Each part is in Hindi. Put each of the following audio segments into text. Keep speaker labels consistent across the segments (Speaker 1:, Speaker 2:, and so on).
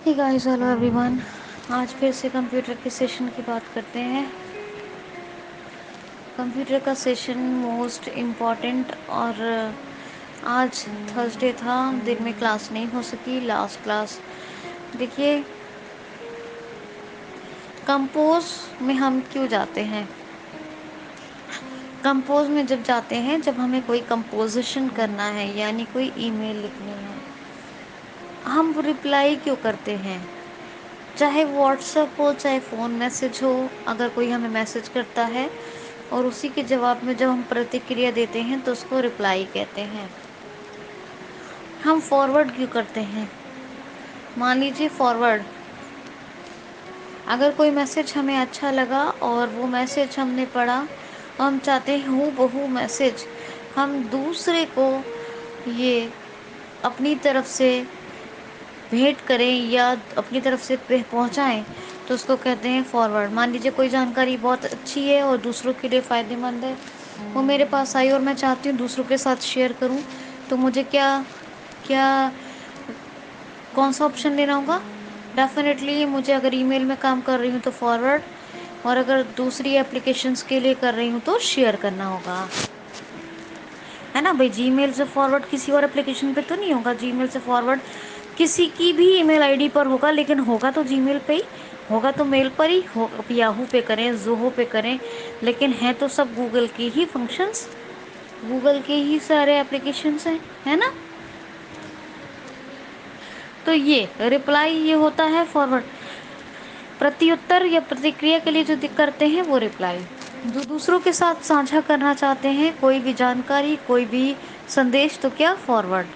Speaker 1: Hey guys, hello everyone. आज फिर से कंप्यूटर के सेशन की बात करते हैं। कंप्यूटर का सेशन मोस्ट इम्पॉर्टेंट। और आज थर्सडे था, दिन में क्लास नहीं हो सकी, लास्ट क्लास। देखिए, कंपोज में हम क्यों जाते हैं? कंपोज में जब जाते हैं, जब हमें कोई कंपोजिशन करना है, यानी कोई ईमेल लिखनी है। हम रिप्लाई क्यों करते हैं? चाहे व्हाट्सएप हो, चाहे फ़ोन मैसेज हो, अगर कोई हमें मैसेज करता है और उसी के जवाब में जब हम प्रतिक्रिया देते हैं तो उसको रिप्लाई कहते हैं। हम फॉरवर्ड क्यों करते हैं? मान लीजिए फॉरवर्ड, अगर कोई मैसेज हमें अच्छा लगा और वो मैसेज हमने पढ़ा और हम चाहते हैं हूबहू मैसेज हम दूसरे को ये अपनी तरफ से भेंट करें या अपनी तरफ से पहुंचाएं, तो उसको कहते हैं फॉरवर्ड। मान लीजिए कोई जानकारी बहुत अच्छी है और दूसरों के लिए फ़ायदेमंद है, वो मेरे पास आई और मैं चाहती हूँ दूसरों के साथ शेयर करूँ, तो मुझे क्या क्या कौन सा ऑप्शन लेना होगा? डेफिनेटली मुझे, अगर ईमेल में काम कर रही हूँ तो फॉरवर्ड, और अगर दूसरी एप्लीकेशंस के लिए कर रही हूँ तो शेयर करना होगा, है ना भाई। जीमेल से फॉरवर्ड किसी और एप्लीकेशन पे तो नहीं होगा। जीमेल से फॉरवर्ड किसी की भी ईमेल आईडी पर होगा, लेकिन होगा तो जीमेल पे ही होगा, तो मेल पर ही हो, याहू पे करें, जोहो पे करें, लेकिन हैं तो सब गूगल के ही फंक्शंस, गूगल के ही सारे एप्लीकेशंस हैं, है ना। तो ये रिप्लाई ये होता है फॉरवर्ड, प्रत्युत्तर या प्रतिक्रिया के लिए जो करते हैं वो रिप्लाई। जो दूसरों के साथ साझा करना चाहते हैं कोई भी जानकारी, कोई भी संदेश, तो क्या फॉरवर्ड,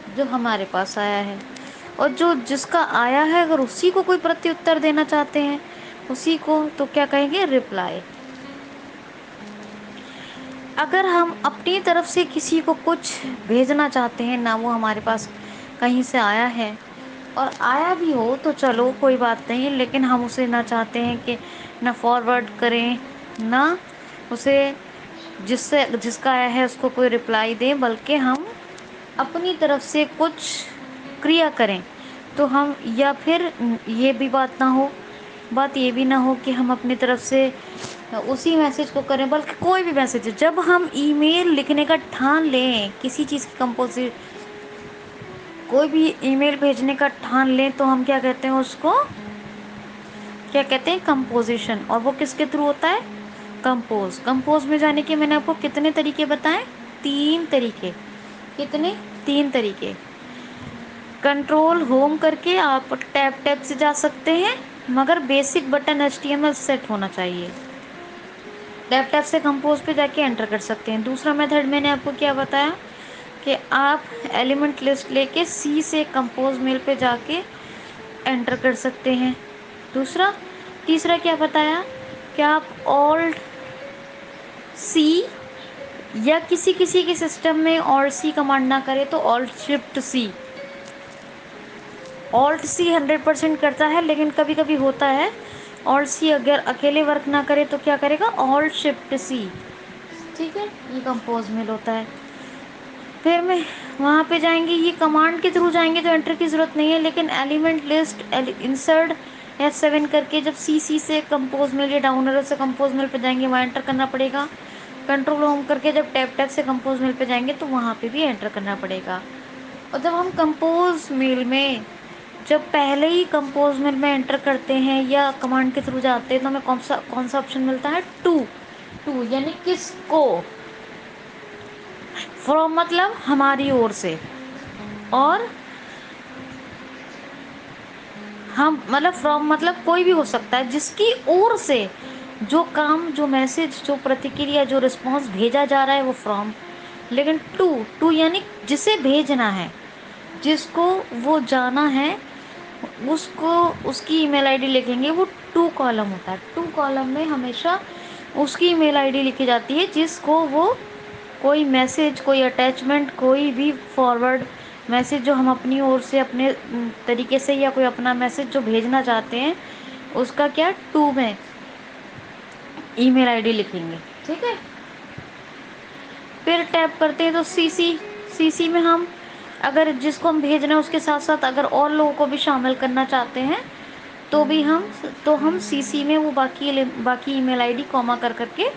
Speaker 1: जो हमारे पास आया है। और जो जिसका आया है, अगर उसी को कोई प्रत्युत्तर देना चाहते हैं उसी को, तो क्या कहेंगे? रिप्लाई। अगर हम अपनी तरफ से किसी को कुछ भेजना चाहते हैं ना, वो हमारे पास कहीं से आया है, और आया भी हो तो चलो कोई बात नहीं, लेकिन हम उसे ना चाहते हैं कि ना फॉरवर्ड करें, ना उसे जिसका आया है उसको कोई रिप्लाई दें, बल्कि हम अपनी तरफ से कुछ क्रिया करें, तो हम, या फिर ये भी बात ये भी ना हो कि हम अपनी तरफ से उसी मैसेज को करें, बल्कि कोई भी मैसेज, जब हम ईमेल लिखने का ठान लें, किसी चीज़ की कोई भी ईमेल भेजने का ठान लें, तो हम क्या कहते हैं? उसको क्या कहते हैं? कंपोजिशन। और वो किसके थ्रू होता है? कंपोज में जाने के मैंने आपको कितने तरीके बताए? 3 तरीके। कितने? 3 तरीके। कंट्रोल होम करके आप टैब से जा सकते हैं, मगर बेसिक बटन HTML सेट होना चाहिए। टैब से कंपोज पे जाके एंटर कर सकते हैं। दूसरा मेथड मैंने आपको क्या बताया कि आप एलिमेंट लिस्ट लेके सी से कंपोज मेल पे जाके एंटर कर सकते हैं। तीसरा क्या बताया कि आप ऑल्ट सी, या किसी किसी के सिस्टम में ऑल्ट सी कमांड ना करे तो alt shift C. Alt C 100% करता है, लेकिन कभी कभी होता है ऑल्ट सी अगर अकेले वर्क ना करे तो क्या करेगा? Alt shift C. ठीक है, ये कंपोज मेल होता है। फिर मैं वहाँ पे जाएंगे, ये कमांड के थ्रू जाएंगे तो एंटर की ज़रूरत नहीं है, लेकिन एलिमेंट लिस्ट इंसर्ट F7 करके जब सी से कंपोज मेल या डाउन एरो से कंपोज मेल पे जाएंगे वहाँ एंटर करना पड़ेगा। कंट्रोल होम करके जब टैब से कंपोज मेल पे जाएंगे तो वहाँ पे भी एंटर करना पड़ेगा। और जब हम कंपोज मेल में, जब पहले ही कंपोज मेल में एंटर करते हैं या कमांड के थ्रू जाते हैं, तो हमें कौन सा ऑप्शन मिलता है? टू, यानी किसको? फ्रॉम मतलब हमारी ओर से, और हम मतलब फ्रॉम मतलब कोई भी हो सकता है, जिसकी ओर से जो काम, जो मैसेज, जो प्रतिक्रिया, जो रिस्पॉन्स भेजा जा रहा है वो फ्रॉम। लेकिन टू यानी जिसे भेजना है, जिसको वो जाना है, उसको उसकी ईमेल आईडी लिखेंगे, वो टू कॉलम होता है। टू कॉलम में हमेशा उसकी ईमेल आईडी लिखी जाती है जिसको वो कोई मैसेज, कोई अटैचमेंट, कोई भी फॉरवर्ड मैसेज जो हम अपनी ओर से अपने तरीके से, या कोई अपना मैसेज जो भेजना चाहते हैं, उसका क्या टू में ईमेल आईडी लिखेंगे। ठीक है, फिर टैप करते हैं तो सीसी में हम अगर जिसको हम भेज रहे हैं उसके साथ साथ अगर और लोगों को भी शामिल करना चाहते हैं तो भी हम सीसी में वो बाकी ईमेल आईडी कॉमा कर करके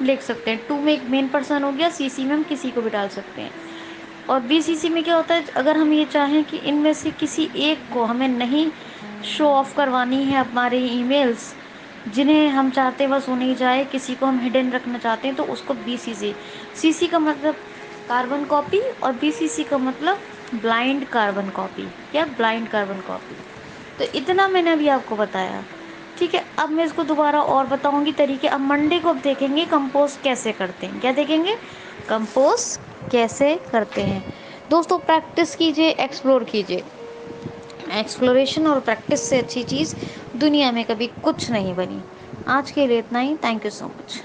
Speaker 1: लिख सकते हैं। टू में एक मेन पर्सन हो गया, सीसी में हम किसी को भी डाल सकते हैं। और बीसीसी में क्या होता है, अगर हम ये चाहें कि इनमें से किसी एक को हमें नहीं शो ऑफ करवानी है हमारे ईमेल्स, जिन्हें हम चाहते हैं बस उन्हें जाए, किसी को हम हिडन रखना चाहते हैं तो उसको बीसीसी, सीसी का मतलब कार्बन कॉपी और बीसीसी का मतलब ब्लाइंड कार्बन कॉपी या ब्लाइंड कार्बन कॉपी। तो इतना मैंने अभी आपको बताया, ठीक है। अब मैं इसको दोबारा और बताऊंगी तरीके। अब मंडे को अब देखेंगे कंपोज कैसे करते हैं। क्या देखेंगे? कंपोज कैसे करते हैं। दोस्तों प्रैक्टिस कीजिए, एक्सप्लोर कीजिए। एक्सप्लोरेशन और प्रैक्टिस से अच्छी चीज़ दुनिया में कभी कुछ नहीं बनी। आज के लिए इतना ही। Thank you so much.